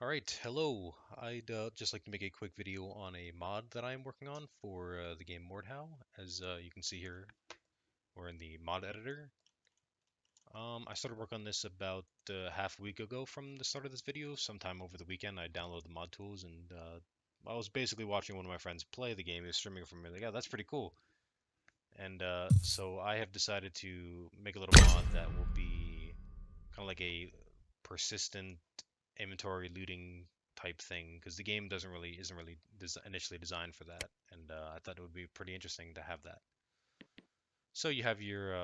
Alright, hello. I'd just like to make a quick video on a mod that I'm working on for the game Mordhau. As you can see here, we're in the mod editor. I started work on this about half a week ago from the start of this video. Sometime over the weekend, I downloaded the mod tools and I was basically watching one of my friends play the game. He was streaming from me. Like, yeah, that's pretty cool. And so I have decided to make a little mod that will be kind of like a persistent inventory looting type thing because the game doesn't really isn't really initially designed for that, and I thought it would be pretty interesting to have that. So you have your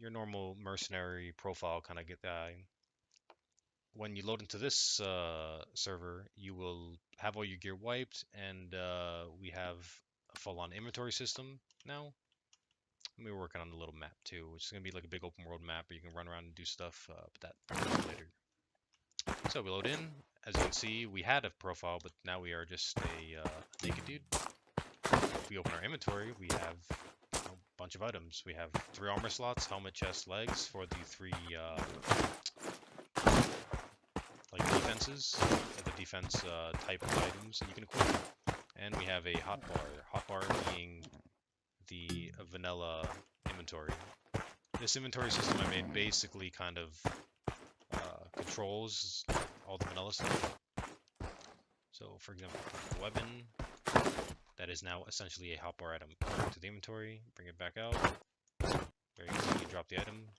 normal mercenary profile kind of get when you load into this server, you will have all your gear wiped, and we have a full-on inventory system now. And we're working on a little map too, which is gonna be like a big open world map where you can run around and do stuff, but that later. So we load in. As you can see, we had a profile, but now we are just a naked dude. If we open our inventory, we have a bunch of items. We have 3 armor slots, helmet, chest, legs for the 3 like defenses, the defense type of items that you can equip. And we have a hotbar being the vanilla inventory. This inventory system I made basically kind of controls all the vanilla stuff. So, for example, a weapon that is now essentially a hotbar item. Go to the inventory, bring it back out. Very easily drop the item.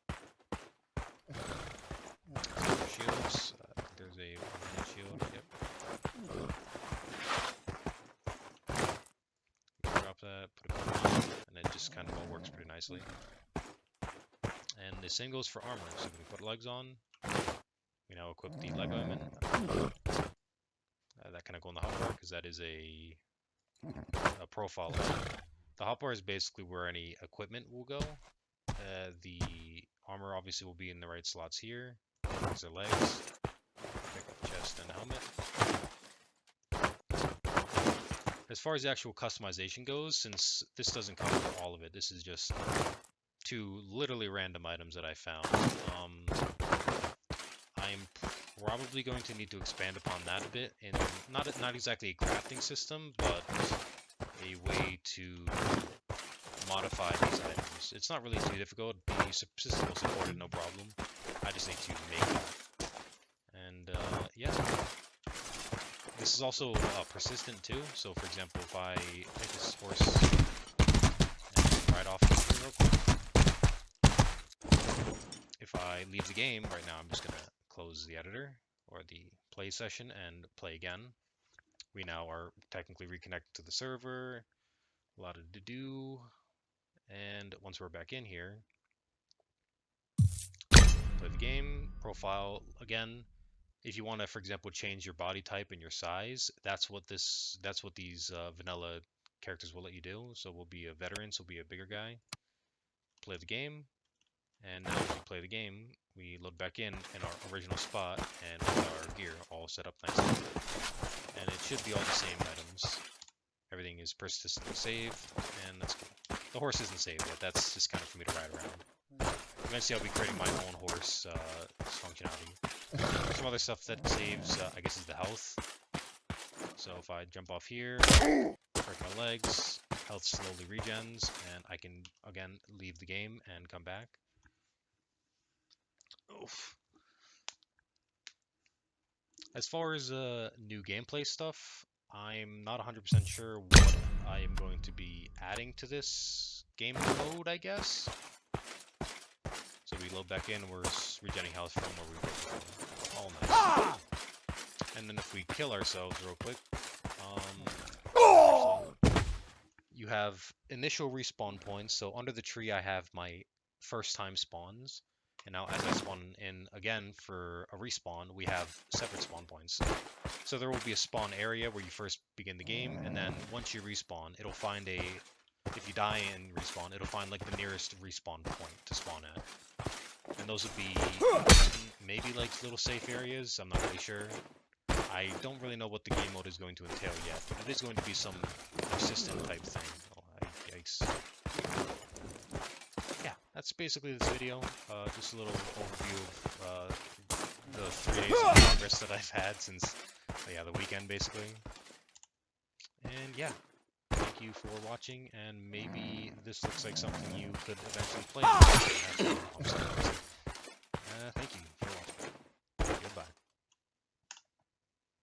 Shields. There's a one-handed shield. Yep. Drop that, put it back on, and it just kind of all works pretty nicely. And the same goes for armor. So we put legs on. We now equip the leg element. That kind of go in the hotbar because that is a profile. The hotbar is basically where any equipment will go. The armor obviously will be in the right slots here. These are legs. Pick up chest and helmet. As far as the actual customization goes, since this doesn't cover all of it, this is just 2 literally random items that I found. I'm probably going to need to expand upon that a bit, and not exactly a crafting system, but a way to modify these items. It's not really too difficult. The system will support it, no problem. I just need to make it. And yeah, this is also persistent too. So, for example, if I take this horse and ride off real quick, if I leave the game right now, I'm just gonna close the editor or the play session and play again. We now are technically reconnected to the server. A lot to do. And once we're back in here, play the game, profile again. If you want to, for example, change your body type and your size, that's what these vanilla characters will let you do. So we'll be a veteran, so we'll be a bigger guy. Play the game, and now as we play the game, we load back in our original spot and with our gear all set up nicely. And it should be all the same items. Everything is persistently saved, and that's cool. The horse isn't saved yet. That's just kind of for me to ride around. Eventually, I'll be creating my own horse functionality. Some other stuff that saves, I guess, is the health. So if I jump off here, break my legs, health slowly regens, and I can, again, leave the game and come back. Oof. As far as new gameplay stuff, I'm not 100% sure what I am going to be adding to this game mode, I guess. So we load back in, we're regenerating health from where we were before. All nice. And then if we kill ourselves real quick, you have initial respawn points. So under the tree, I have my first time spawns. And now as I spawn in again for a respawn, we have separate spawn points. So there will be a spawn area where you first begin the game, and then once you respawn, it'll find if you die and respawn, it'll find like the nearest respawn point to spawn at. And those would be maybe like little safe areas, I'm not really sure. I don't really know what the game mode is going to entail yet, but it is going to be some persistent type thing. Oh, yikes. Yeah, that's basically this video. Just a little overview of the 3 days of progress that I've had since, yeah, the weekend basically. And yeah, thank you for watching, and maybe this looks like something you could eventually play.